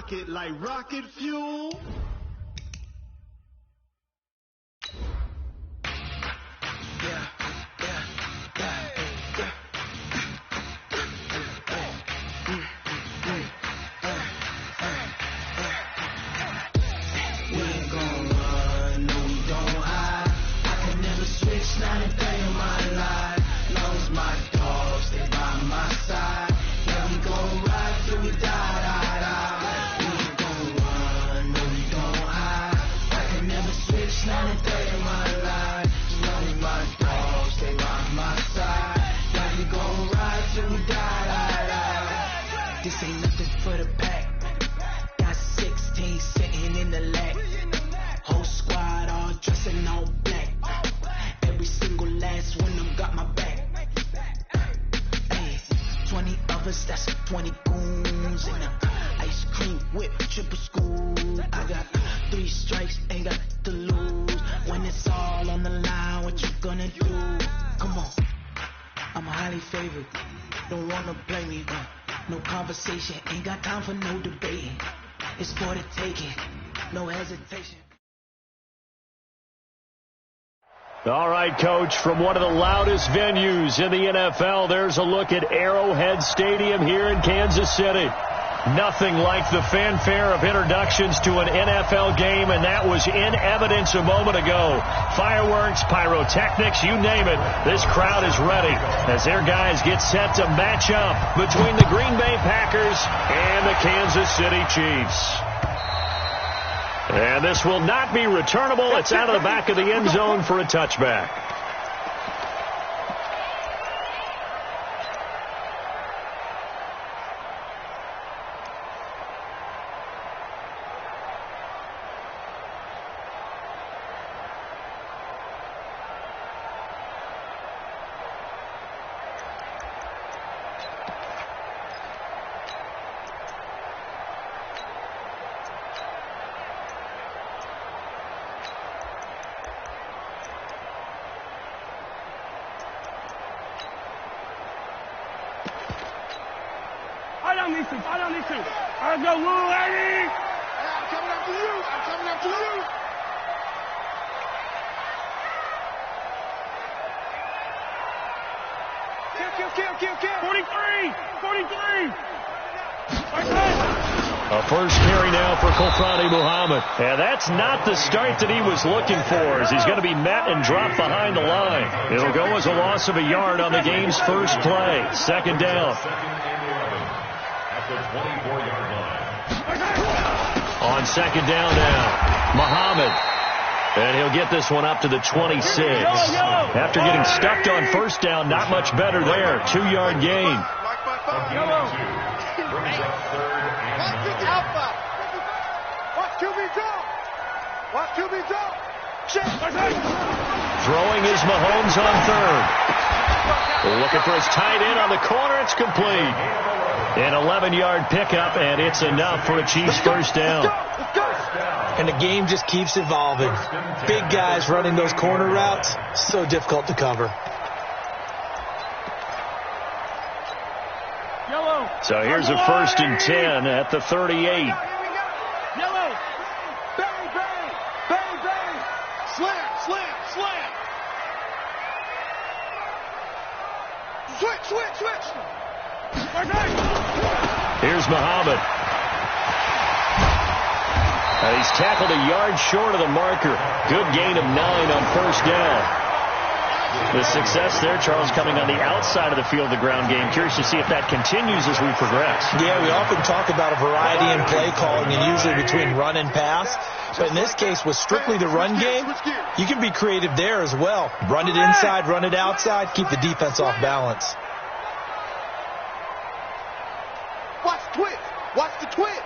rock it like rocket fuel. This ain't nothing for the pack. Got 16 sitting in the lag. Whole squad all dressed in all black. Every single last one of them got my back. Hey, 20 of us, that's 20 goons. And ice cream whip, triple school. I got 3 strikes, ain't got to lose. When it's all on the line, what you gonna do? Come on, I'm highly favored. Don't wanna play me, no conversation, ain't got time for no debating. It's for the taking, no hesitation. All right, Coach, from one of the loudest venues in the NFL, there's a look at Arrowhead Stadium here in Kansas City. Nothing like the fanfare of introductions to an NFL game, and that was in evidence a moment ago. Fireworks, pyrotechnics, you name it. This crowd is ready as their guys get set to match up between the Green Bay Packers and the Kansas City Chiefs. And this will not be returnable. It's out of the back of the end zone for a touchback. I don't need to. I go, Lou, Eddie. I'm coming after you. Kill. 43. A first carry now for Kofrani Muhammad. And that's not the start that he was looking for, as he's going to be met and dropped behind the line. It'll go as a loss of a yard on the game's first play. Second down. The 24-yard line. On second down now, Muhammad. And he'll get this one up to the 26. After getting stuffed on first down, not much better there. 2-yard gain. Brings up third and 9. Throwing is Mahomes on third. Looking for his tight end on the corner. It's complete. An 11-yard pickup, and it's enough for a Chiefs first down. And the game just keeps evolving. Big guys running those corner routes, so difficult to cover. So here's a 1st and 10 at the 38. Yellow. Bang. Slam. Switch. Here's Muhammad. He's tackled a yard short of the marker. Good gain of 9 on first down. The success there, Charles, coming on the outside of the field, the ground game. Curious to see if that continues as we progress. Yeah, we often talk about a variety in play calling and usually between run and pass. But in this case, with strictly the run game, you can be creative there as well. Run it inside, run it outside, keep the defense off balance. Watch the twist.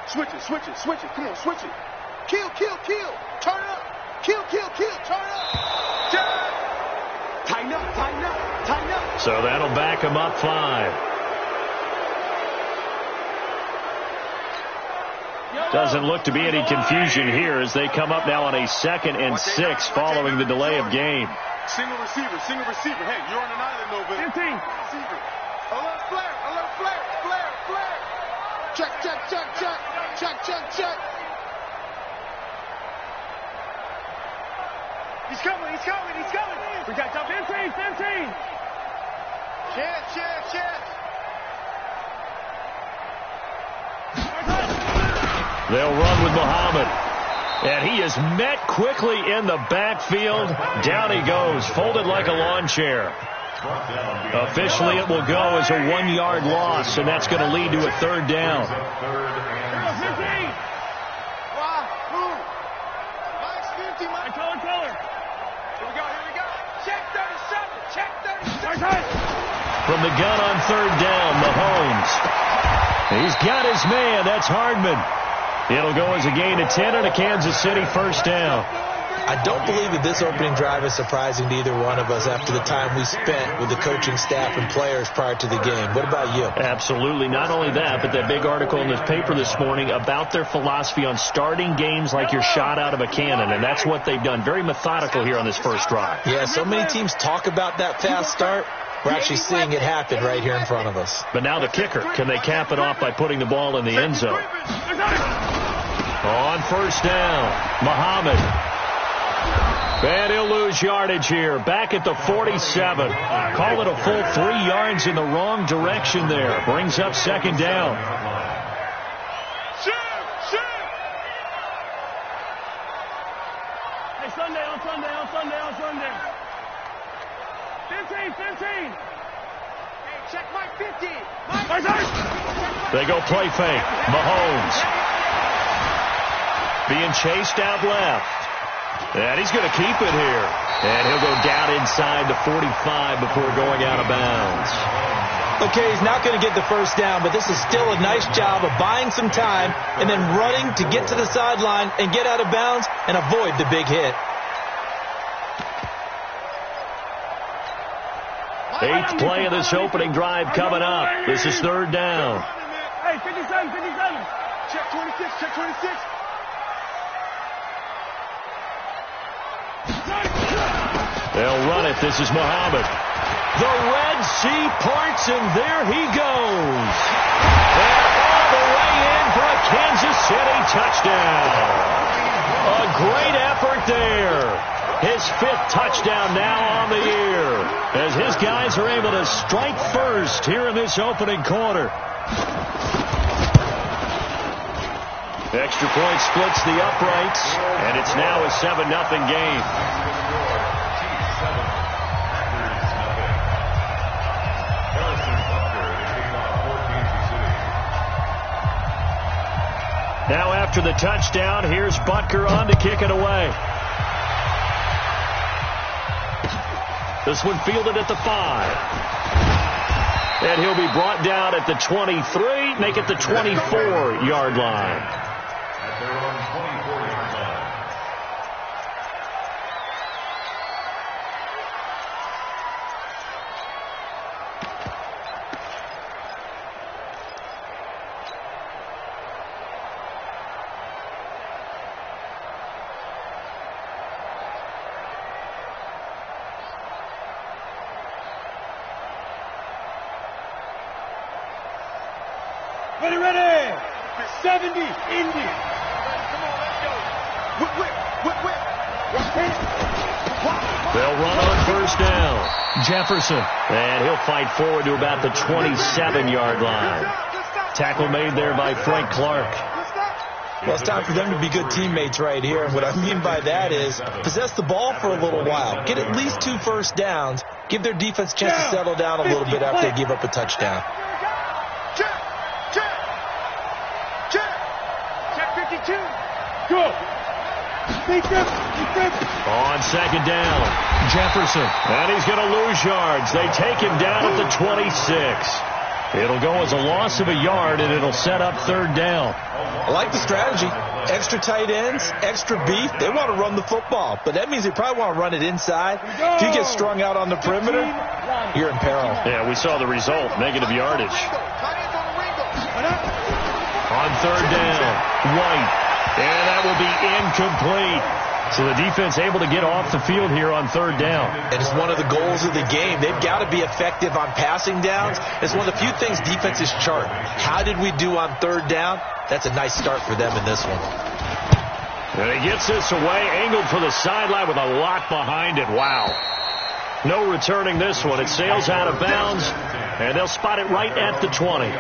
Switch it. Come on, switch it. Kill. Turn it up. Kill. Turn it up. Tighten up. So that'll back him up 5. Doesn't look to be any confusion here as they come up now on a 2nd and 6 following the delay of game. Single receiver. Hey, you're on an island over there. 15. Receiver. A little flare. Check. check. He's coming. We got top 15. Chance. They'll run with Muhammad. And he is met quickly in the backfield. Down he goes, folded like a lawn chair. Officially, it will go as a 1-yard loss, and that's going to lead to a third down. Here we go. Check 37. From the gun on third down, Mahomes. He's got his man. That's Hardman. It'll go as a gain of 10 and a Kansas City first down. I don't believe that this opening drive is surprising to either one of us after the time we spent with the coaching staff and players prior to the game. What about you? Absolutely. Not only that, but that big article in this paper this morning about their philosophy on starting games like you're shot out of a cannon, and that's what they've done. Very methodical here on this first drive. Yeah, so many teams talk about that fast start. We're actually seeing it happen right here in front of us. But now the kicker. Can they cap it off by putting the ball in the end zone? On first down, Muhammad. And he'll lose yardage here. Back at the 47. Call it a full 3 yards in the wrong direction there. Brings up second down. Hey, on Sunday. 15. Hey, check Mike 15. They go play fake. Mahomes. Being chased out left. And he's going to keep it here. And he'll go down inside the 45 before going out of bounds. Okay, he's not going to get the first down, but this is still a nice job of buying some time and then running to get to the sideline and get out of bounds and avoid the big hit. 8th play of this opening drive coming up. This is third down. Hey, 57. Check 26. They'll run it. This is Muhammad. The Red Sea parts, and there he goes. And all the way in for a Kansas City touchdown. A great effort there. His 5th touchdown now on the year, as his guys are able to strike first here in this opening quarter. Extra point splits the uprights, and it's now a 7-0 game. Now after the touchdown, here's Butker on to kick it away. This one fielded at the 5. And he'll be brought down at the 23, make it the 24-yard line. At their own 24-yard line. Ready. 70, Indy. Come on, let's go. Whip. They'll run on first down. Jefferson. And he'll fight forward to about the 27-yard line. Tackle made there by Frank Clark. Well, it's time for them to be good teammates right here. And what I mean by that is possess the ball for a little while. Get at least 2 first downs. Give their defense a chance to settle down a little bit after they give up a touchdown. Check 52. Go. On second down, Jefferson. And he's going to lose yards. They take him down at the 26. It'll go as a loss of a yard, and it'll set up third down. I like the strategy. Extra tight ends, extra beef. They want to run the football, but that means they probably want to run it inside. If you get strung out on the perimeter, you're in peril. Yeah, we saw the result, negative yardage. On third down, White. And that will be incomplete. So the defense able to get off the field here on third down. And it's one of the goals of the game. They've got to be effective on passing downs. It's one of the few things defenses chart. How did we do on third down? That's a nice start for them in this one. And he gets this away, angled for the sideline with a lot behind it. Wow. No returning this one. It sails out of bounds, and they'll spot it right at the 20.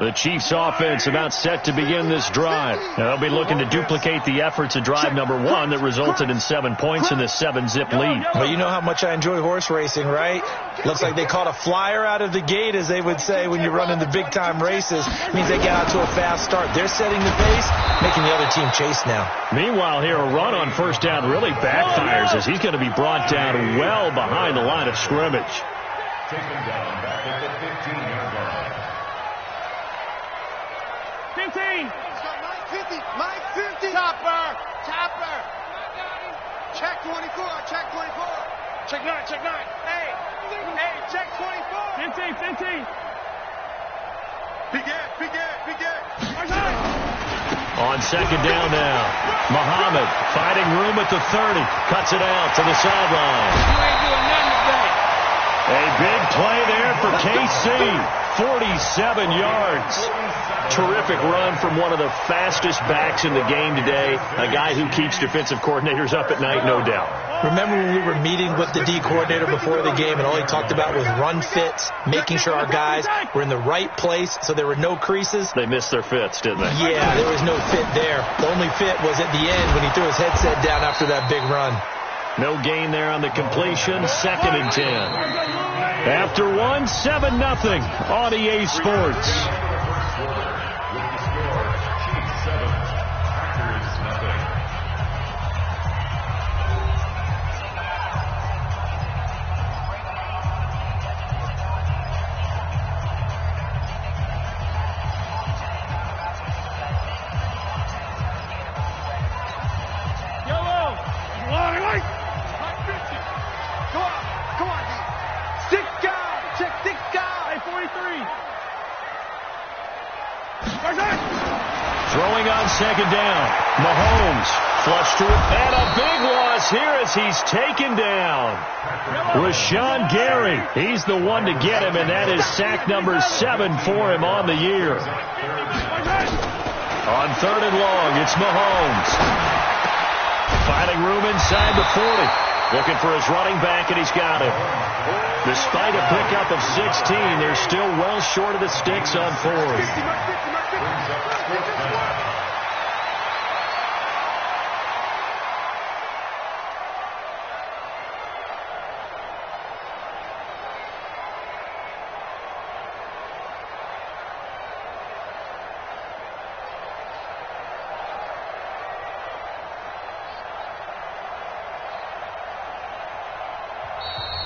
The Chiefs offense about set to begin this drive. They'll be looking to duplicate the efforts of drive number 1 that resulted in 7 points in this 7-zip lead. Well, you know how much I enjoy horse racing, right? Looks like they caught a flyer out of the gate, as they would say when you're running the big-time races. It means they get out to a fast start. They're setting the pace, making the other team chase now. Meanwhile, here a run on first down really backfires as he's going to be brought down well behind the line of scrimmage. Taken down back at the 15-yard line. 15. Mike 50. Chopper. Check 24. Check 9. Hey, check 24. 15. Big Ed. On second down now, Muhammad finding room at the 30. Cuts it out to the sideline. You ain't doing nothing today. A big play there for KC. 47 yards. Terrific run from one of the fastest backs in the game today. A guy who keeps defensive coordinators up at night, no doubt. Remember when we were meeting with the D coordinator before the game, and all he talked about was run fits, making sure our guys were in the right place so there were no creases? They missed their fits, didn't they? Yeah, there was no fit there. The only fit was at the end when he threw his headset down after that big run. No gain there on the completion. 2nd and 10. After 1, 7-0 on EA Sports. Throwing on second down. Mahomes flushed to it. And a big loss here as he's taken down. Rashawn Gary. He's the one to get him, and that is sack number 7 for him on the year. On 3rd and long, it's Mahomes. Finding room inside the 40. Looking for his running back, and he's got him. Despite a pickup of 16, they're still well short of the sticks on 4th.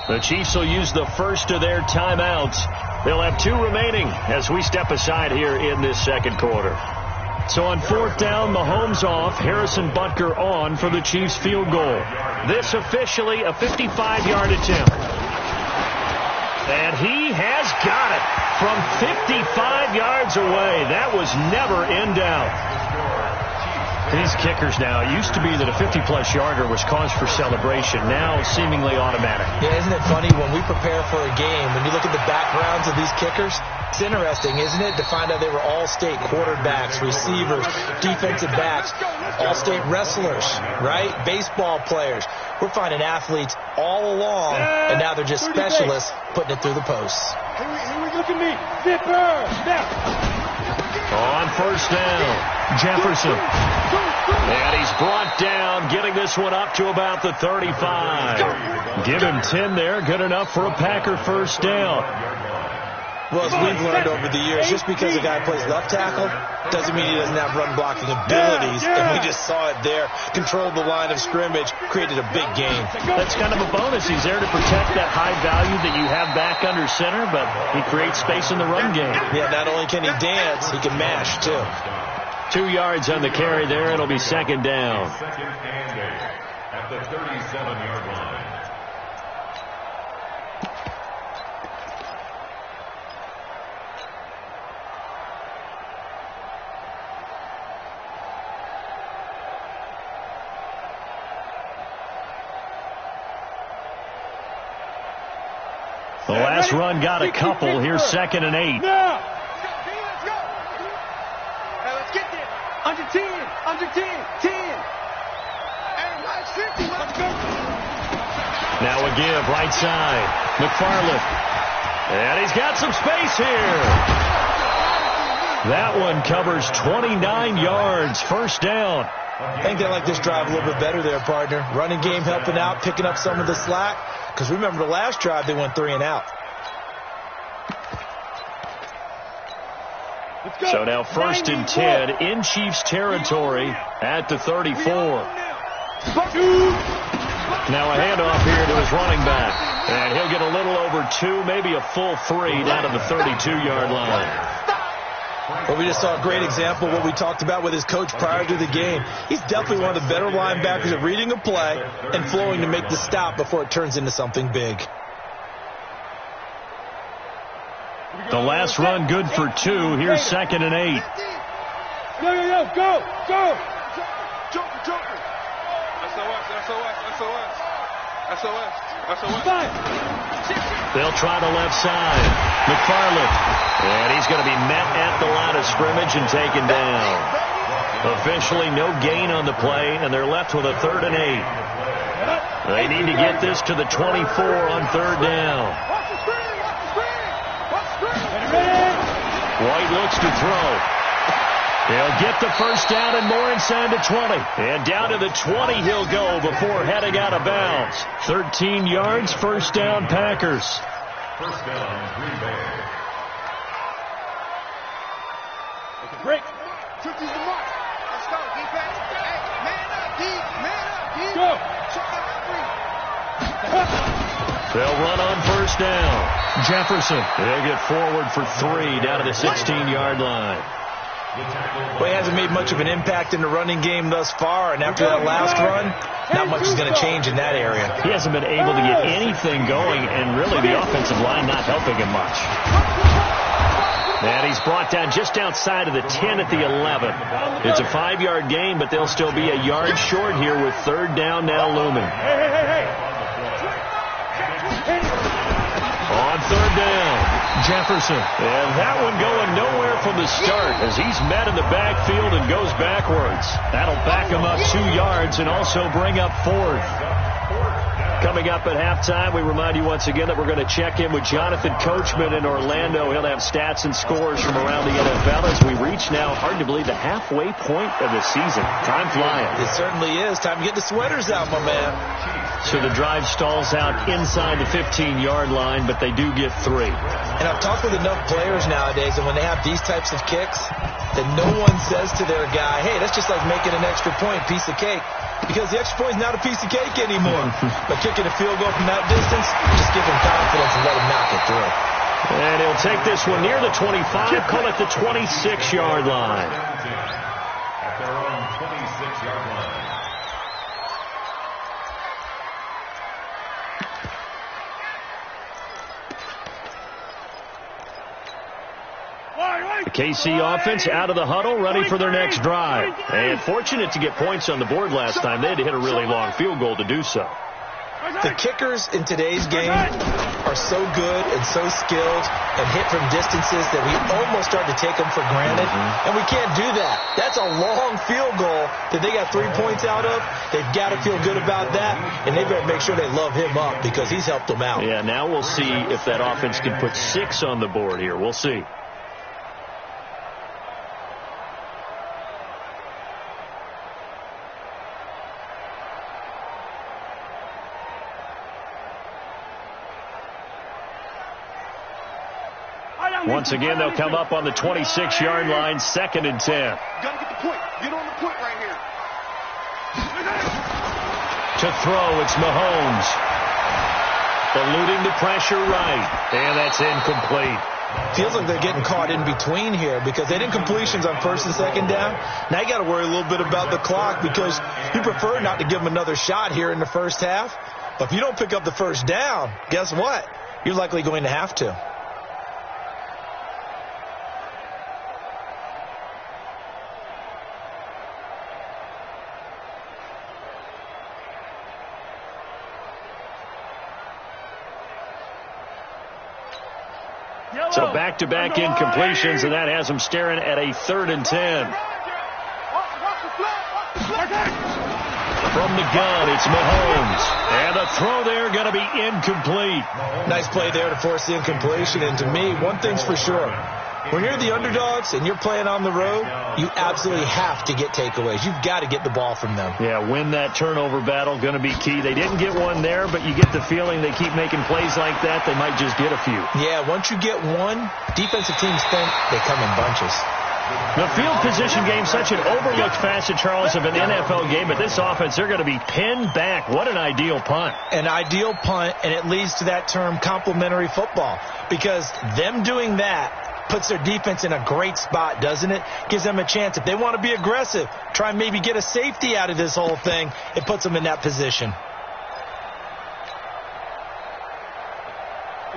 The Chiefs will use the first of their timeouts. They'll have 2 remaining as we step aside here in this second quarter. So on 4th down, Mahomes off, Harrison Butker on for the Chiefs field goal. This officially a 55-yard attempt. And he has got it from 55 yards away. That was never in doubt. These kickers now, it used to be that a 50-plus yarder was cause for celebration. Now seemingly automatic. Yeah, isn't it funny when we prepare for a game, when you look at the backgrounds of these kickers, it's interesting, isn't it, to find out they were all-state quarterbacks, receivers, defensive backs, all-state wrestlers, right? Baseball players. We're finding athletes all along, and now they're just specialists putting it through the posts. Here we look at me. Zipper. Snap. On 1st down, Jefferson. And he's brought down, getting this one up to about the 35. Give him 10 there, good enough for a Packer 1st down. Well, as we've learned over the years, just because a guy plays left tackle doesn't mean he doesn't have run-blocking abilities. And we just saw it there. Controlled the line of scrimmage, created a big gain. That's kind of a bonus. He's there to protect that high value that you have back under center, but he creates space in the run game. Yeah, not only can he dance, he can mash, too. 2 yards on the carry there. It'll be 2nd down. Second and 8 at the 37-yard line. this run got a couple. Here's 2nd and 8. Now. Let's go. Hey, let's get there. Under 10. Under 10. 10. Hey, nice 50. Let's go. Now a give, right side. McFarland. And he's got some space here. That one covers 29 yards. First down. I think they like this drive a little bit better there, partner. Running game helping out, picking up some of the slack. Because remember the last drive, they went 3 and out. So now 1st and 10 in Chiefs territory at the 34. Now a handoff here to his running back. And he'll get a little over 2, maybe a full 3 down to the 32-yard line. Well, we just saw a great example of what we talked about with his coach prior to the game. He's definitely one of the better linebackers at reading a play and flowing to make the stop before it turns into something big. The last run good for 2. Here's 2nd and 8. Yo, go. Joker. SOS. They'll try the left side. McFarland. And he's going to be met at the line of scrimmage and taken down. Officially no gain on the play, and they're left with a 3rd and 8. They need to get this to the 24 on 3rd down. White looks to throw. He'll get the first down and more inside the 20. And down to the 20 he'll go before heading out of bounds. 13 yards, first down, Packers. First down, Green Bay. Break. Took these to mark. Let's go, defense. Hey, man up, D. Go. They'll run on first down. Jefferson. They'll get forward for 3 down to the 16-yard line. Well, he hasn't made much of an impact in the running game thus far, and after that last run, not much is going to change in that area. He hasn't been able to get anything going, and really the offensive line not helping him much. And he's brought down just outside of the 10 at the 11. It's a 5-yard gain, but they'll still be a yard short here with 3rd down now looming. On 3rd down, Jefferson. And that one going nowhere from the start as he's met in the backfield and goes backwards. That'll back him up 2 yards and also bring up 4th. Coming up at halftime, we remind you once again that we're going to check in with Jonathan Coachman in Orlando. He'll have stats and scores from around the NFL as we reach now, hard to believe, the halfway point of the season. Time flying. It certainly is. Time to get the sweaters out, my man. So the drive stalls out inside the 15-yard line, but they do get 3. And I've talked with enough players nowadays, and when they have these types of kicks, that no one says to their guy, hey, that's just like making an extra point, piece of cake. Because the extra point is not a piece of cake anymore. But kicking a field goal from that distance, just give him confidence and let him knock it through. And he'll take this one near the 25, call it the 26-yard line. At their own 26-yard line. The KC offense out of the huddle, ready for their next drive. And fortunate to get points on the board last time. They had to hit a really long field goal to do so. The kickers in today's game are so good and so skilled and hit from distances that we almost start to take them for granted. And we can't do that. That's a long field goal that they got 3 points out of. They've got to feel good about that, and they better make sure they love him up because he's helped them out. Yeah, now we'll see if that offense can put 6 on the board here. We'll see. Once again, they'll come up on the 26-yard line, 2nd and 10. Gotta get the point. Get on the point right here. To throw, it's Mahomes. Eluding the pressure right. And that's incomplete. Feels like they're getting caught in between here because they didn't completions on 1st and 2nd down. Now you got to worry a little bit about the clock because you prefer not to give them another shot here in the first half. But if you don't pick up the first down, guess what? You're likely going to have to. So back-to-back incompletions, and that has them staring at a 3rd and 10. From the gun, it's Mahomes. And the throw there going to be incomplete. Nice play there to force the incompletion. And to me, one thing's for sure. When you're the underdogs and you're playing on the road, you absolutely have to get takeaways. You've got to get the ball from them. Yeah, win that turnover battle, going to be key. They didn't get one there, but you get the feeling they keep making plays like that, they might just get a few. Yeah, once you get one, defensive teams think they come in bunches. The field position game, such an overlooked facet, Charles, of an NFL game, but this offense, they're going to be pinned back. What an ideal punt. An ideal punt, and it leads to that term complementary football, because them doing that puts their defense in a great spot, doesn't it? Gives them a chance. If they want to be aggressive, try and maybe get a safety out of this whole thing, it puts them in that position.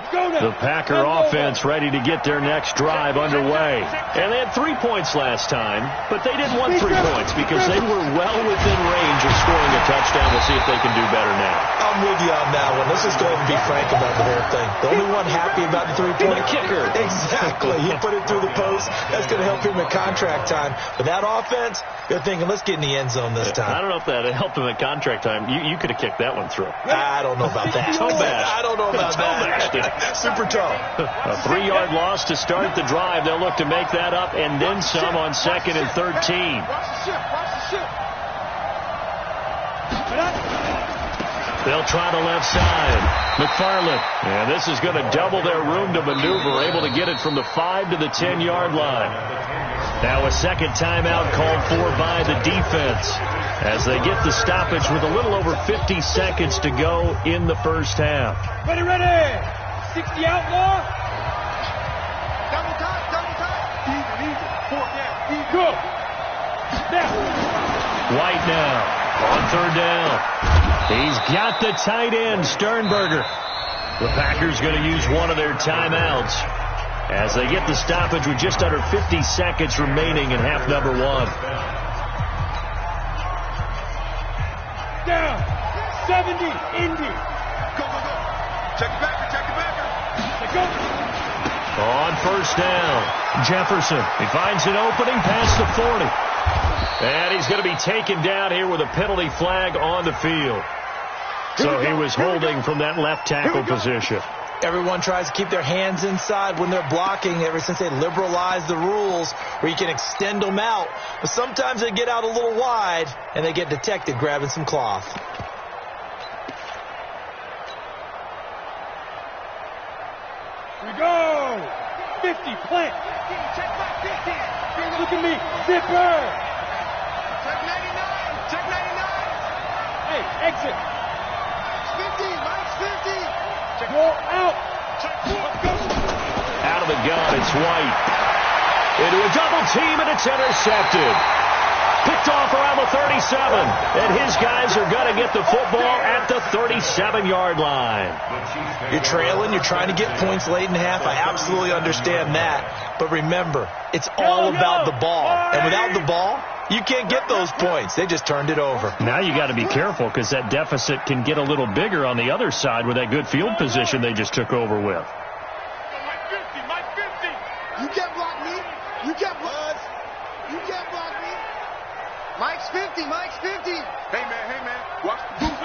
The Packer offense ready to get their next drive underway. And they had 3 points last time, but they didn't want 3 points because they were well within range of scoring a touchdown. We'll see if they can do better now. I'm with you on that one. Let's just go ahead and be frank about the whole thing. The only one happy about the 3-point kicker. Exactly. He put it through the post. That's going to help him at contract time. But that offense, they're thinking, let's get in the end zone this time. I don't know if that helped him at contract time. You could have kicked that one through. I don't know about that. I don't know about that. Super tough. A 3-yard loss to start the drive. They'll look to make that up and then some on 2nd and 13. Watch the ship. They'll try the left side. McFarland. And this is going to double their room to maneuver, able to get it from the 5 to the 10-yard line. Now a second timeout called for by the defense as they get the stoppage with a little over 50 seconds to go in the first half. Ready. 60 outlaw. Double time. Easy. 4th down. Easy. Good. Now. White now on 3rd down. He's got the tight end, Sternberger. The Packers going to use one of their timeouts as they get the stoppage with just under 50 seconds remaining in half number 1. Down. 70. Indy. Go. Check the backer. Go. On 1st down, Jefferson. He finds an opening past the 40. And he's going to be taken down here with a penalty flag on the field. So he was holding from that left tackle position. Everyone tries to keep their hands inside when they're blocking ever since they liberalized the rules where you can extend them out. But sometimes they get out a little wide and they get detected grabbing some cloth. We go. 50. Plant. Check my 50. Look at me. Zipper. Check 99. Hey, exit. Mike's 50. Check. Roll out. Check 4. Go. Out of the gun, it's White. Into a double team, and it's intercepted. Picked off around the 37. And his guys are going to get the football at the 37-yard line. You're trailing. You're trying to get points late in half. I absolutely understand that. But remember, it's all about the ball. And without the ball, you can't get those points. They just turned it over. Now you got to be careful because that deficit can get a little bigger on the other side with that good field position they just took over with. Mike 50. You can't block me. You can't block me. Mike's 50. Hey, man. Watch the booth.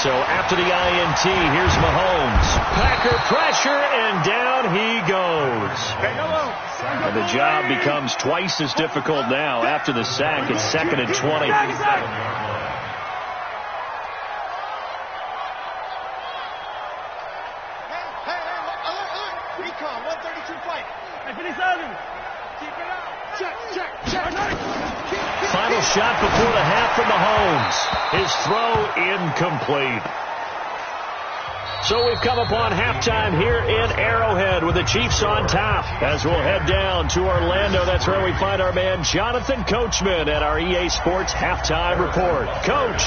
So after the INT, here's Mahomes. Packer pressure, and down he goes. And the job becomes twice as difficult now after the sack. It's 2nd and 20. Recon, 132 fight. Keep it up. Check. Final shot before the half from Mahomes. His throw incomplete. So we've come upon halftime here in Arrowhead with the Chiefs on top. As we'll head down to Orlando, that's where we find our man Jonathan Coachman at our EA Sports Halftime Report. Coach.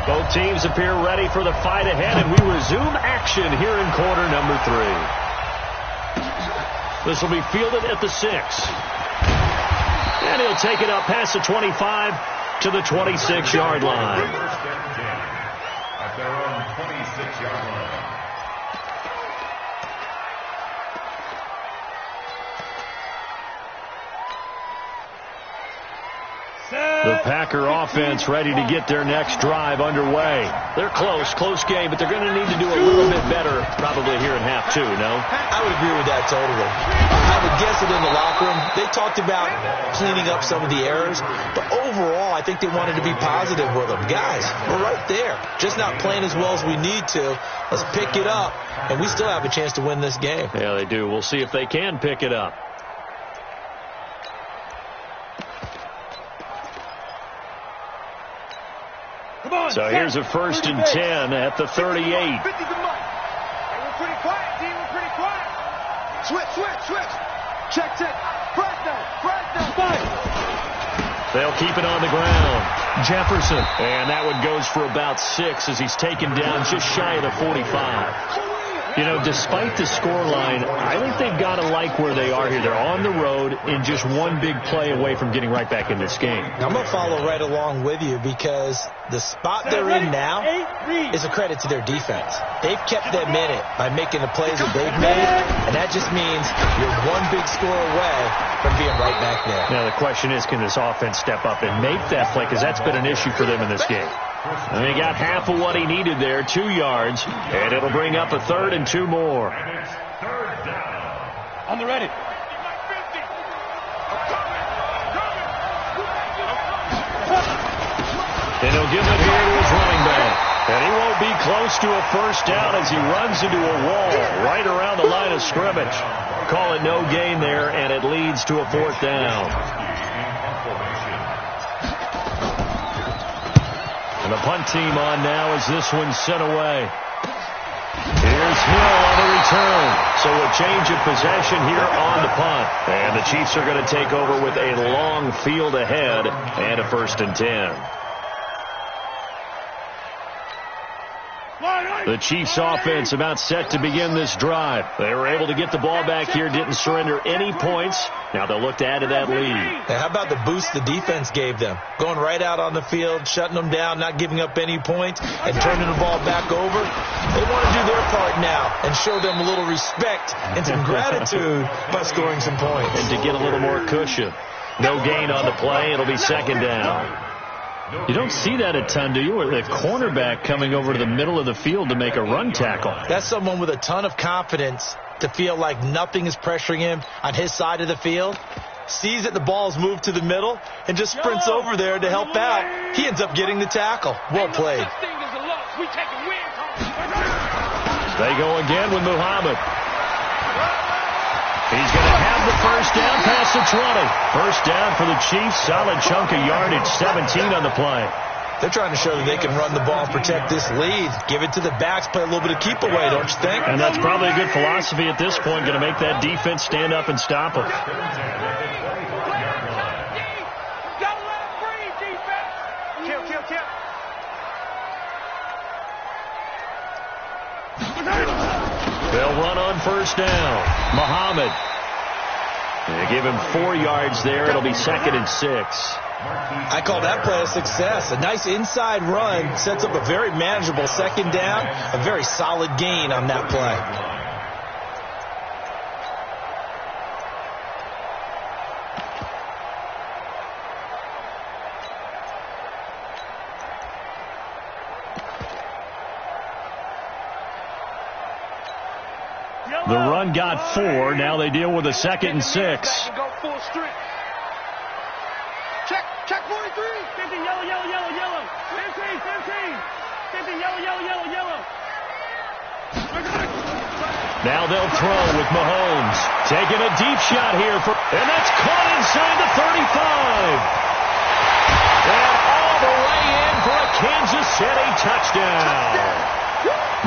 Both teams appear ready for the fight ahead, and we resume action here in quarter number 3. This will be fielded at the 6. And he'll take it up past the 25 to the 26-yard line. At their own 26-yard line. The Packer offense ready to get their next drive underway. They're close game, but they're going to need to do a little bit better probably here in half two, no? I would agree with that totally. I would guess that in the locker room, they talked about cleaning up some of the errors, but overall, I think they wanted to be positive with them. Guys, we're right there. Just not playing as well as we need to. Let's pick it up, and we still have a chance to win this game. Yeah, they do. We'll see if they can pick it up. So here's a 1st and 10 at the 38. 50 the mic. Hey, we're pretty quiet, D. We're pretty quiet. Switch. Check. Fresno. They'll keep it on the ground. Jefferson. And that one goes for about 6 as he's taken down just shy of the 45. You know, despite the scoreline, I think they've got to like where they are here. They're on the road in just one big play away from getting right back in this game. I'm going to follow right along with you because the spot they're in now is a credit to their defense. They've kept them in it by making the plays that they've made, and that just means you're one big score away from being right back there. Now, the question is, can this offense step up and make that play? Because that's been an issue for them in this game. And he got half of what he needed there, 2 yards, and it'll bring up a 3rd and 2 more. On the ready. And he'll give it here to his running back. And he won't be close to a 1st down as he runs into a wall right around the line of scrimmage. Call it no gain there, and it leads to a 4th down. And the punt team on now as this one's sent away. Here's Hill on the return. So a change of possession here on the punt. And the Chiefs are going to take over with a long field ahead and a 1st and 10. The Chiefs offense about set to begin this drive. They were able to get the ball back here, didn't surrender any points. Now they'll look to add to that lead. Now, how about the boost the defense gave them? Going right out on the field, shutting them down, not giving up any points, and turning the ball back over. They want to do their part now and show them a little respect and some gratitude by scoring some points. And to get a little more cushion. No gain on the play. It'll be 2nd down. You don't see that a ton, do you? Or the cornerback coming over to the middle of the field to make a run tackle. That's someone with a ton of confidence to feel like nothing is pressuring him on his side of the field. Sees that the ball's moved to the middle and just sprints over there to help out. He ends up getting the tackle. Well played. They go again with Muhammad. He's going to have the 1st down past the 20. 1st down for the Chiefs. Solid chunk of yardage. 17 on the play. They're trying to show that they can run the ball and protect this lead. Give it to the backs. Play a little bit of keep away, don't you think? And that's probably a good philosophy at this point. Going to make that defense stand up and stop them. They'll run on 1st down. Muhammad. They give him 4 yards there. It'll be 2nd and 6. I call that play a success. A nice inside run sets up a very manageable 2nd down. A very solid gain on that play. The run got 4. Now they deal with a 2nd and 6. Go full strength. Check 43. 50, yellow. 50, yellow. Now they'll throw with Mahomes. Taking a deep shot here. And that's caught inside the 35. And all the way in for a Kansas City touchdown.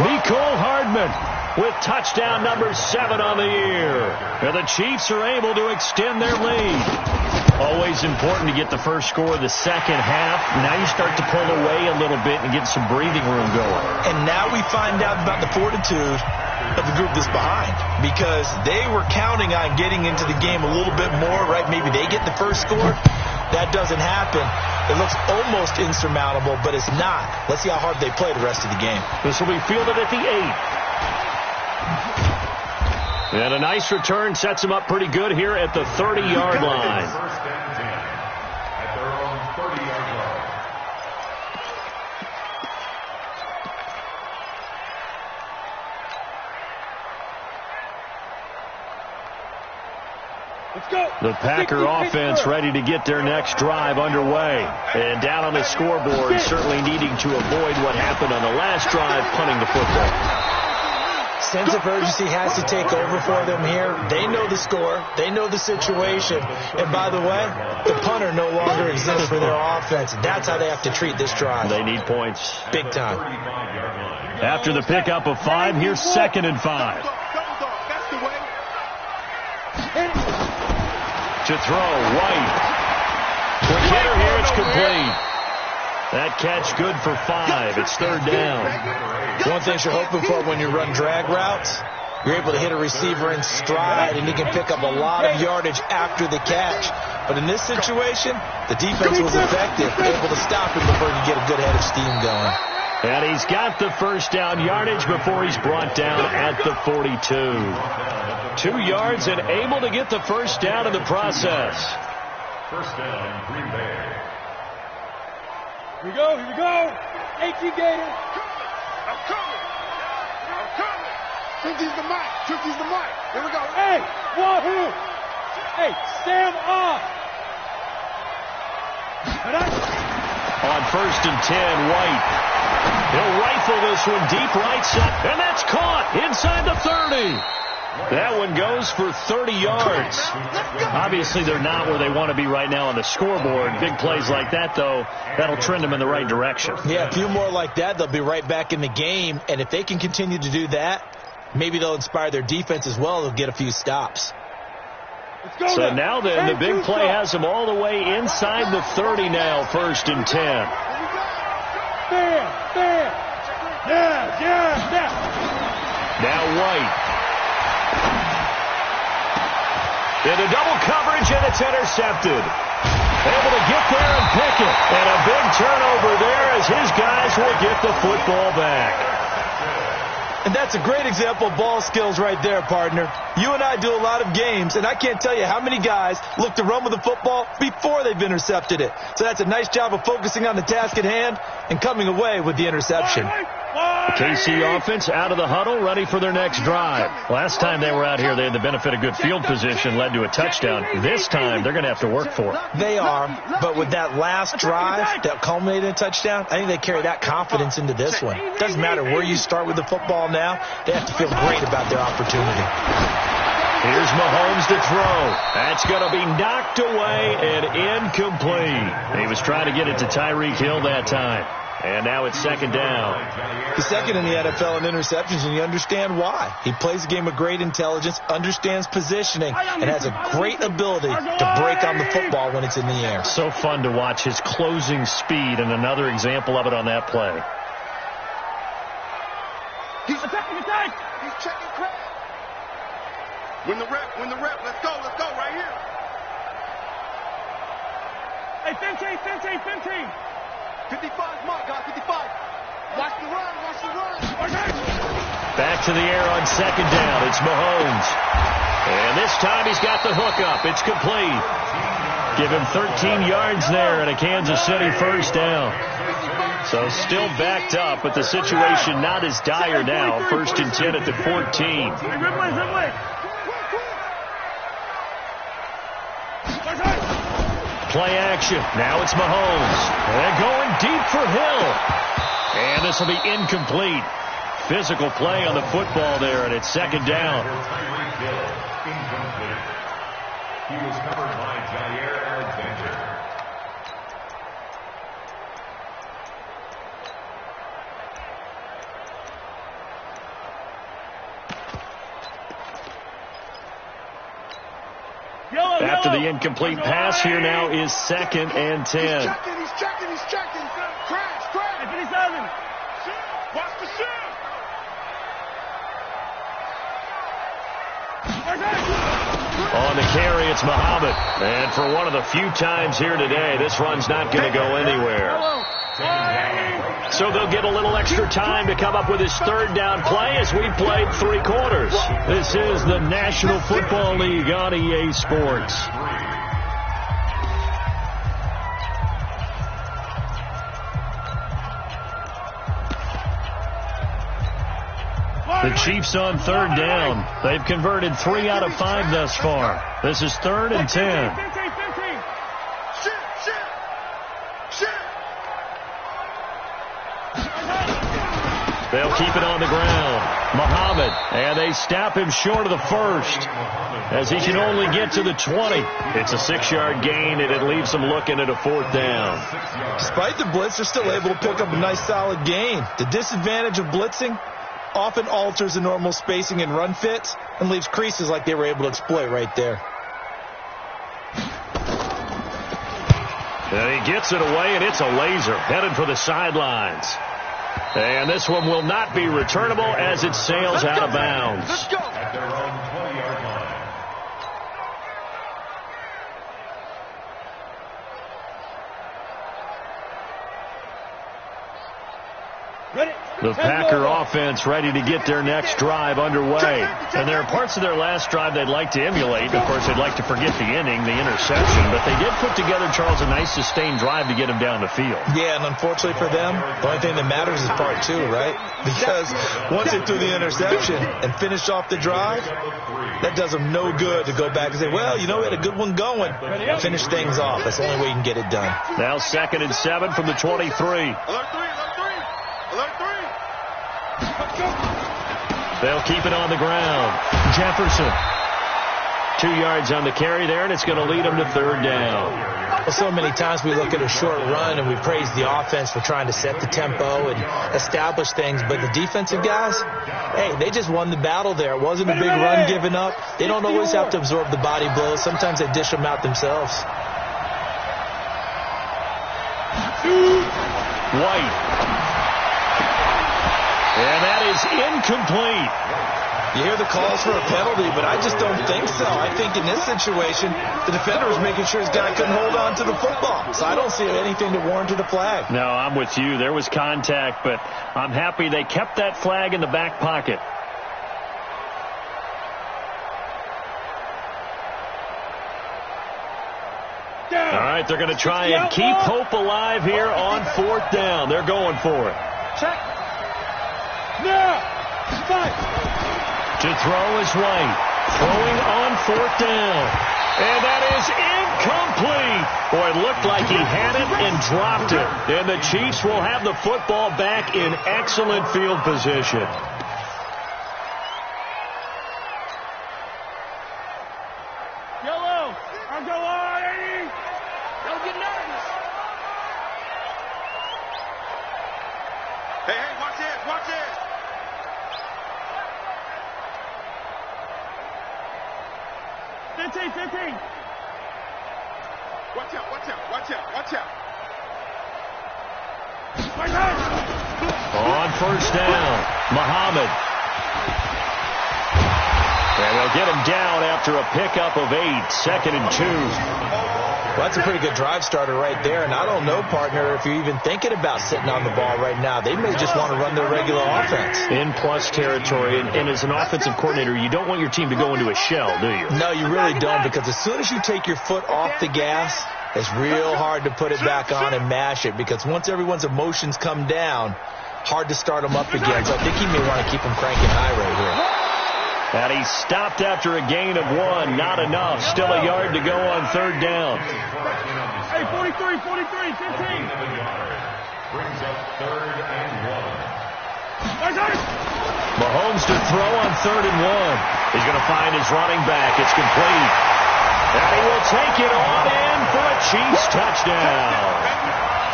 Mecole Hardman with touchdown number 7 on the year. And the Chiefs are able to extend their lead. Always important to get the first score of the second half. Now you start to pull away a little bit and get some breathing room going. And now we find out about the fortitude of the group that's behind, because they were counting on getting into the game a little bit more, right? Maybe they get the first score. That doesn't happen. It looks almost insurmountable, but it's not. Let's see how hard they play the rest of the game. This will be fielded at the 8. And a nice return sets him up pretty good here at the 30-yard line. First and 10 at their own 40-yard line. The Packer offense ready to get their next drive underway. And down on the scoreboard, certainly needing to avoid what happened on the last drive, punting the football. Sense of urgency has to take over for them here. They know the score. They know the situation. And by the way, the punter no longer exists for their offense. That's how they have to treat this drive. They need points. Big time. After the pickup of 5, here's 2nd and 5. That's the way. To throw, White. Quick hitter here, it's complete. That catch good for 5. It's 3rd down. One thing you're hoping for when you run drag routes, you're able to hit a receiver in stride, and you can pick up a lot of yardage after the catch. But in this situation, the defense was effective, able to stop him before he could get a good head of steam going. And he's got the 1st down yardage before he's brought down at the 42. 2 yards and able to get the 1st down in the process. 1st down, Green Bay. Here we go, here we go. 18 Gator. I'm coming. Tricky's the mic. Here we go. Hey, wahoo. Hey, stand off. On 1st and 10, White. He'll rifle this one deep right side, and that's caught inside the 30. That one goes for 30 yards. Obviously, they're not where they want to be right now on the scoreboard. Big plays like that, though, that'll trend them in the right direction. Yeah, a few more like that, they'll be right back in the game. And if they can continue to do that, maybe they'll inspire their defense as well. They'll get a few stops. So now then, the big play has them all the way inside the 30 now, 1st and 10. Yeah. Now White. Into double coverage, and it's intercepted. Able to get there and pick it. And a big turnover there as his guys will get the football back. And that's a great example of ball skills right there, partner. You and I do a lot of games, and I can't tell you how many guys look to run with the football before they've intercepted it. So that's a nice job of focusing on the task at hand and coming away with the interception. KC offense out of the huddle, ready for their next drive. Last time they were out here, they had the benefit of good field position, led to a touchdown. This time, they're going to have to work for it. They are, but with that last drive that culminated in a touchdown, I think they carry that confidence into this one. Doesn't matter where you start with the football now, they have to feel great about their opportunity. Here's Mahomes to throw. That's going to be knocked away and incomplete. He was trying to get it to Tyreek Hill that time. And now it's 2nd down. He's 2nd in the NFL in interceptions, and you understand why. He plays the game with great intelligence, understands positioning, and has a great ability to break on the football when it's in the air. So fun to watch his closing speed, and another example of it on that play. He's checking crap. Win the rep. Let's go right here. Hey, 15. 55, my God, 55. Watch the run. Back to the air on 2nd down. It's Mahomes. And this time he's got the hook up. It's complete. Give him 13 yards there and a Kansas City 1st down. So still backed up, but the situation not as dire now. 1st and 10 at the 14. Play action. Now it's Mahomes. And going deep for Hill. And this will be incomplete. Physical play on the football there, and it's 2nd down. Incomplete. He was covered by Jair Alexander. After the incomplete pass, here now is 2nd and 10. He's checking. Crash. 57. Watch the shot. On the carry, it's Muhammad. And for one of the few times here today, this run's not going to go anywhere. So they'll get a little extra time to come up with his 3rd down play as we played 3 quarters. This is the National Football League on EA Sports. The Chiefs on third down. They've converted 3 out of 5 thus far. This is 3rd and 10. They'll keep it on the ground. Muhammad, and they snap him short of the first as he can only get to the 20. It's a 6-yard gain, and it leaves them looking at a 4th down. Despite the blitz, they're still able to pick up a nice solid gain. The disadvantage of blitzing often alters the normal spacing and run fits and leaves creases like they were able to exploit right there. And he gets it away, and it's a laser headed for the sidelines. And this one will not be returnable as it sails out of bounds. Let's go. At their own 20-yard line. The Packer offense ready to get their next drive underway. And there are parts of their last drive they'd like to emulate. Of course, they'd like to forget the inning, the interception. But they did put together, Charles, a nice sustained drive to get them down the field. Yeah, and unfortunately for them, the only thing that matters is part 2, right? Because once they threw the interception and finished off the drive, that does them no good to go back and say, well, you know, we had a good one going. Finish things off. That's the only way you can get it done. Now 2nd and 7 from the 23. Alert 3. Alert 3. They'll keep it on the ground. Jefferson. 2 yards on the carry there, and it's going to lead them to 3rd down. Well, so many times we look at a short run and we praise the offense for trying to set the tempo and establish things, but the defensive guys, hey, they just won the battle there. It wasn't a big run given up. They don't always have to absorb the body blows. Sometimes they dish them out themselves. White. And that is incomplete. You hear the calls for a penalty, but I just don't think so. I think in this situation, the defender was making sure his guy couldn't hold on to the football. So I don't see anything to warrant a flag. No, I'm with you. There was contact, but I'm happy they kept that flag in the back pocket. All right, they're going to try and keep hope alive here on 4th down. They're going for it. Check. Now. Fight. To throw is White. Throwing on 4th down. And that is incomplete. Boy, it looked like he had it and dropped it. And the Chiefs will have the football back in excellent field position. Yellow. I'll go on, Eddie. Don't get nervous. Hey, watch this. Watch this. Fifteen. Watch out. On 1st down, Muhammad. And they'll get him down after a pickup of 8, 2nd and 2. Well, that's a pretty good drive starter right there. And I don't know, partner, if you're even thinking about sitting on the ball right now. They may just want to run their regular offense. In plus territory. And as an offensive coordinator, you don't want your team to go into a shell, do you? No, you really don't, because as soon as you take your foot off the gas, it's real hard to put it back on and mash it, because once everyone's emotions come down, hard to start them up again. So I think he may want to keep them cranking high right here. And he stopped after a gain of 1. Not enough. Still a yard to go on 3rd down. Hey, 43, 15. Brings up 3rd and 1. Mahomes to throw on 3rd and 1. He's going to find his running back. It's complete. And he will take it on in for a Chiefs touchdown.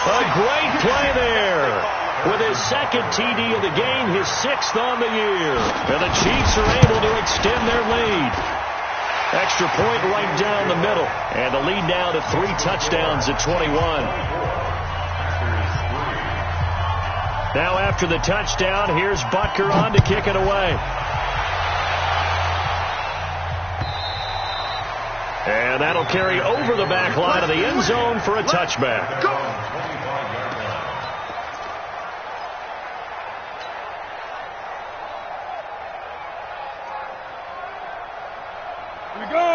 A great play there. With his 2nd TD of the game, his 6th on the year. And the Chiefs are able to extend their lead. Extra point right down the middle. And the lead now to 3 touchdowns at 21. Now after the touchdown, here's Butker on to kick it away. And that'll carry over the back line of the end zone for a touchback.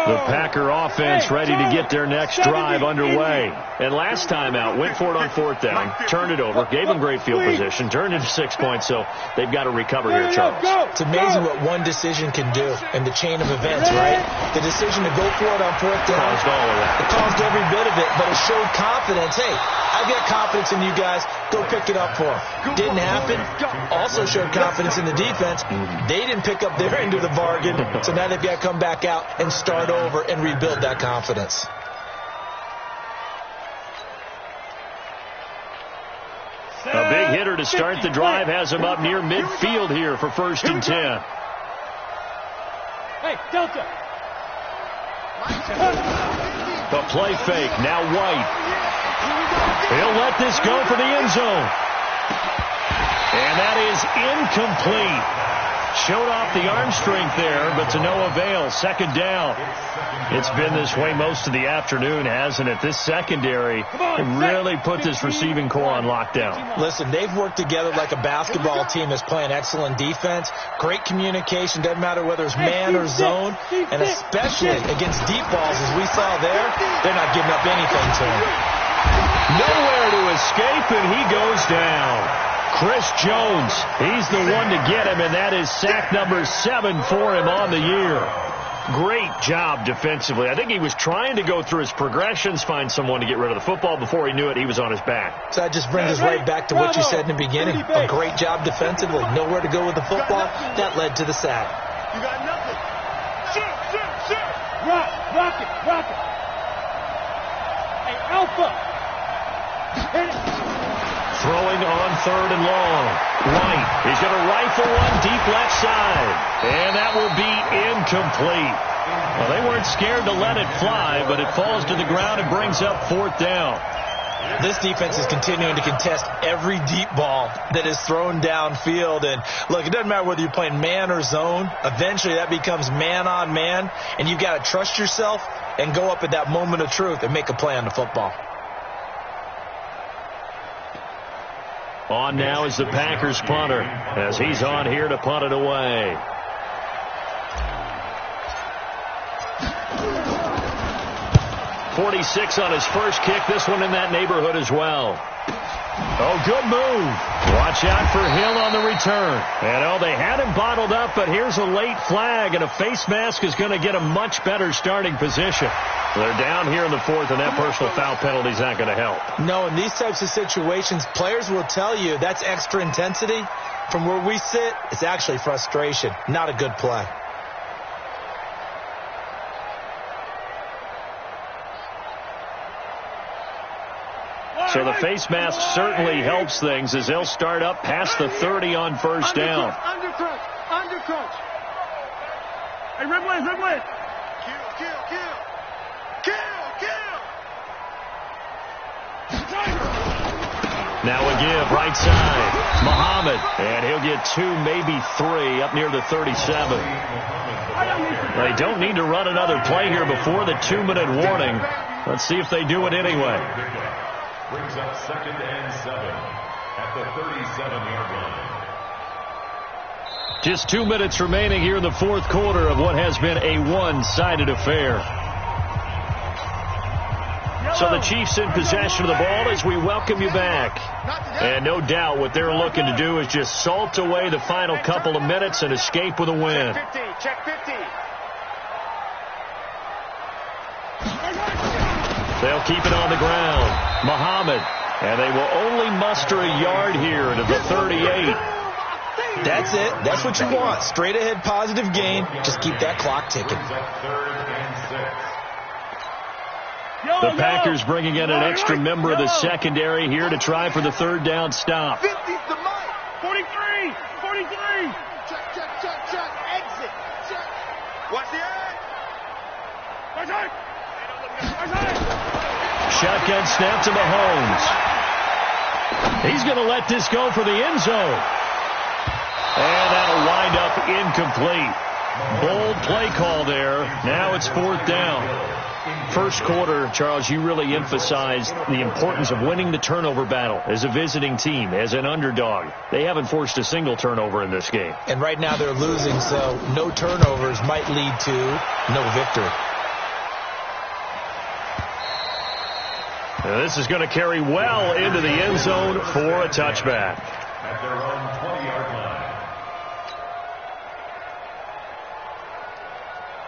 The The Packer offense ready to get their next drive underway. And last time out, went for it on 4th down, turned it over, gave them great field position, turned it to 6 points, so they've got to recover here, Charles. It's amazing what one decision can do in the chain of events, right? The decision to go for it on 4th down. Caused all of that. It caused every bit of it, but it showed confidence. Hey, I've got confidence in you guys. Go pick it up for them. Didn't happen. Also showed confidence in the defense. They didn't pick up their end of the bargain, so now they've got to come back out and start over and rebuild that confidence. A big hitter to start the drive has him up near midfield here for 1st and 10. Hey, Delta. The play fake, now White. He'll let this go for the end zone. And that is incomplete. Showed off the arm strength there, but to no avail. 2nd down. It's been this way most of the afternoon, hasn't it? This secondary really put this receiving core on lockdown. Listen, they've worked together like a basketball team that's playing excellent defense. Great communication. Doesn't matter whether it's man or zone. And especially against deep balls, as we saw there, they're not giving up anything to him. Nowhere to escape, and he goes down. Chris Jones, he's the one to get him, and that is sack number 7 for him on the year. Great job defensively. I think he was trying to go through his progressions, find someone to get rid of the football. Before he knew it, he was on his back. So that just brings us right back to what you said in the beginning. A great job defensively. Nowhere to go with the football. That led to the sack. You got nothing. Shoot. Rock it. Hey, Alpha. Hit it. Throwing on 3rd and long. White, he's going to rifle one deep left side. And that will be incomplete. Well, they weren't scared to let it fly, but it falls to the ground and brings up 4th down. This defense is continuing to contest every deep ball that is thrown downfield. And, look, it doesn't matter whether you're playing man or zone. Eventually that becomes man on man, and you've got to trust yourself and go up at that moment of truth and make a play on the football. On now is the Packers punter as he's on here to punt it away. .46 on his first kick. This one in that neighborhood as well. Oh, good move. Watch out for Hill on the return. And, they had him bottled up, but here's a late flag, and a face mask is going to get a much better starting position. They're down here in the 4th, and that personal foul penalty is not going to help. No, in these types of situations, players will tell you that's extra intensity. From where we sit, it's actually frustration. Not a good play. So the face mask certainly helps things as they'll start up past the 30 on 1st down. Undercrunch. Hey, red wave. Kill. Now a give, right side. Muhammad, and he'll get 2, maybe 3, up near the 37. They don't need to run another play here before the 2-minute warning. Let's see if they do it anyway. Brings up 2nd and 7 at the 37-yard line. Just 2 minutes remaining here in the 4th quarter of what has been a one-sided affair. So the Chiefs in possession of the ball as we welcome you back. And no doubt what they're looking to do is just salt away the final couple of minutes and escape with a win. Check 50. They'll keep it on the ground. Muhammad. And they will only muster a yard here to the 38. That's it. That's what you want. Straight ahead positive gain. Just keep that clock ticking. The Packers bringing in an extra member of the secondary here to try for the 3rd down stop. 50's the mic. 43. Check. Exit. Check. Watch the edge. Shotgun snap to Mahomes. He's going to let this go for the end zone. And that'll wind up incomplete. Bold play call there. Now it's 4th down. First quarter, Charles, you really emphasized the importance of winning the turnover battle as a visiting team, as an underdog. They haven't forced a single turnover in this game. And right now they're losing, so no turnovers might lead to no victory. This is going to carry well into the end zone for a touchback. At their own 20-yard line.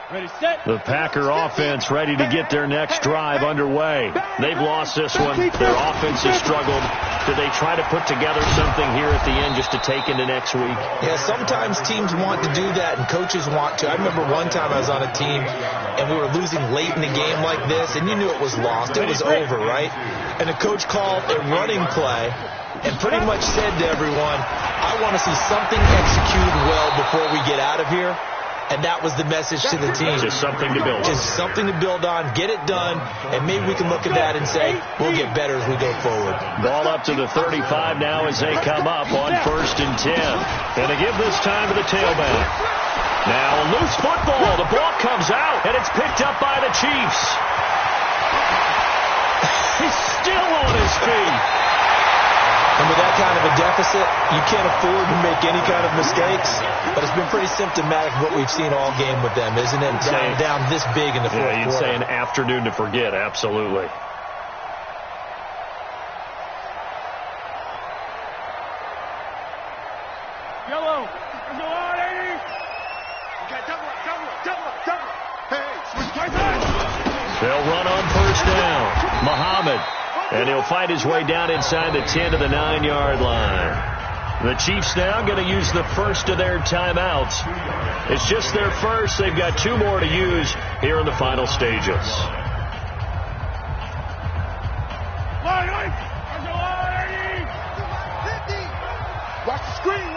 Ready, set. The Packer offense ready to get their next drive underway. They've lost this one. Their offense has struggled. Do they try to put together something here at the end just to take into next week? Yeah, sometimes teams want to do that and coaches want to. I remember one time I was on a team and we were losing late in the game like this, and you knew it was lost. It was over, right? And the coach called a running play and pretty much said to everyone, I want to see something executed well before we get out of here. And that was the message to the team. Just something to build on. Just something to build on, get it done, and maybe we can look at that and say, we'll get better as we go forward. Ball up to the 35 now as they come up on 1st and 10. And they give this time to the tailback. Now a loose football. The ball comes out, and it's picked up by the Chiefs. He's still on his feet. And with that kind of a deficit, you can't afford to make any kind of mistakes. But it's been pretty symptomatic of what we've seen all game with them, isn't it? Down this big in the fourth quarter. You'd say an afternoon to forget, absolutely. Yellow. Go on, 80. Okay, double up. Hey, switch plays. They'll run on 1st down. Muhammad. And he'll fight his way down inside the 10 to the 9-yard line. The Chiefs now going to use the first of their timeouts. It's just their first. They've got 2 more to use here in the final stages. Watch the screen.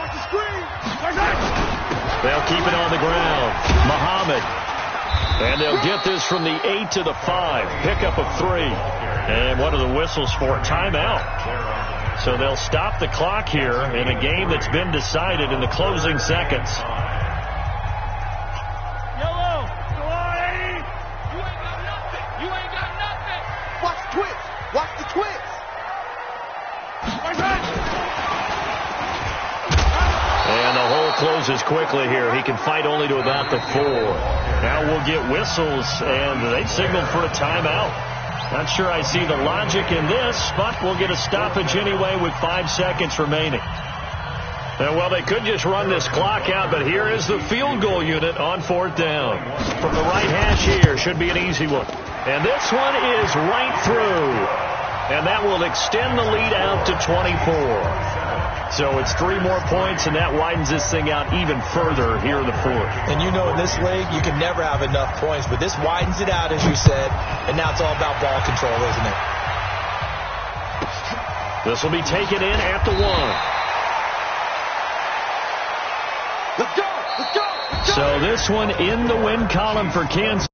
They'll keep it on the ground. Muhammad. And they'll get this from the 8 to the 5. Pickup of 3. And one of the whistles for a timeout. So they'll stop the clock here in a game that's been decided in the closing seconds. Yellow. Go on, 80. You ain't got nothing. Watch the twitch. And the hole closes quickly here. He can fight only to about the 4. Now we'll get whistles, and they signaled for a timeout. Not sure I see the logic in this, but we'll get a stoppage anyway with 5 seconds remaining. And, well, they could just run this clock out, but here is the field goal unit on 4th down. From the right hash here, should be an easy one. And this one is right through. And that will extend the lead out to 24. So it's 3 more points, and that widens this thing out even further here in the 4th. And you know in this league, you can never have enough points, but this widens it out, as you said, and now it's all about ball control, isn't it? This will be taken in at the 1. Let's go. So this one in the win column for Kansas.